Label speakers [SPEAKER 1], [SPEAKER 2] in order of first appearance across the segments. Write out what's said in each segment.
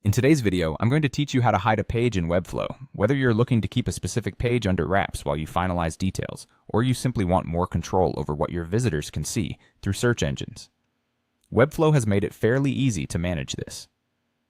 [SPEAKER 1] In today's video, I'm going to teach you how to hide a page in Webflow, whether you're looking to keep a specific page under wraps while you finalize details, or you simply want more control over what your visitors can see through search engines. Webflow has made it fairly easy to manage this.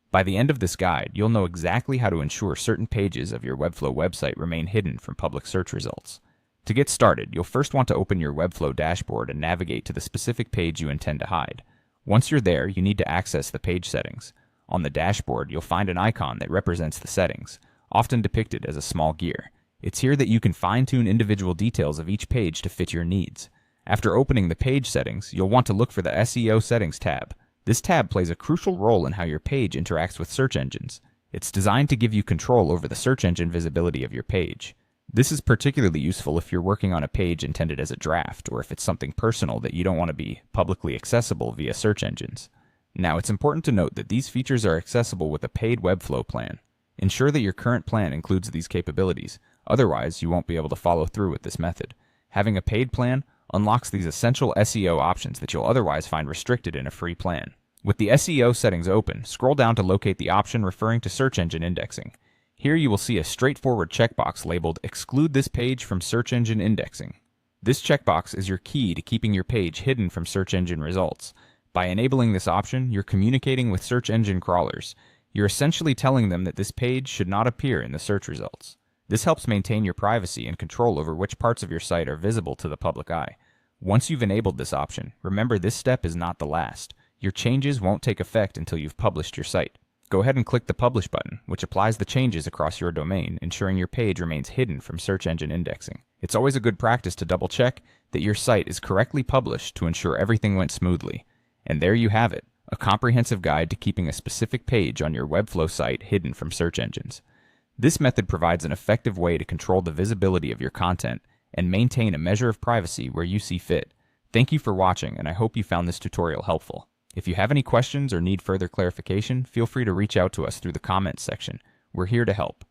[SPEAKER 1] By the end of this guide, you'll know exactly how to ensure certain pages of your Webflow website remain hidden from public search results. To get started, you'll first want to open your Webflow dashboard and navigate to the specific page you intend to hide. Once you're there, you need to access the page settings. On the dashboard, you'll find an icon that represents the settings, often depicted as a small gear. It's here that you can fine-tune individual details of each page to fit your needs. After opening the page settings, you'll want to look for the SEO settings tab. This tab plays a crucial role in how your page interacts with search engines. It's designed to give you control over the search engine visibility of your page. This is particularly useful if you're working on a page intended as a draft, or if it's something personal that you don't want to be publicly accessible via search engines. Now, it's important to note that these features are accessible with a paid Webflow plan. Ensure that your current plan includes these capabilities, otherwise you won't be able to follow through with this method. Having a paid plan unlocks these essential SEO options that you'll otherwise find restricted in a free plan. With the SEO settings open, scroll down to locate the option referring to search engine indexing. Here you will see a straightforward checkbox labeled "Exclude this page from search engine indexing." This checkbox is your key to keeping your page hidden from search engine results. By enabling this option, you're communicating with search engine crawlers. You're essentially telling them that this page should not appear in the search results. This helps maintain your privacy and control over which parts of your site are visible to the public eye. Once you've enabled this option, remember this step is not the last. Your changes won't take effect until you've published your site. Go ahead and click the Publish button, which applies the changes across your domain, ensuring your page remains hidden from search engine indexing. It's always a good practice to double-check that your site is correctly published to ensure everything went smoothly. And there you have it, a comprehensive guide to keeping a specific page on your Webflow site hidden from search engines. This method provides an effective way to control the visibility of your content and maintain a measure of privacy where you see fit. Thank you for watching, and I hope you found this tutorial helpful. If you have any questions or need further clarification, feel free to reach out to us through the comments section. We're here to help.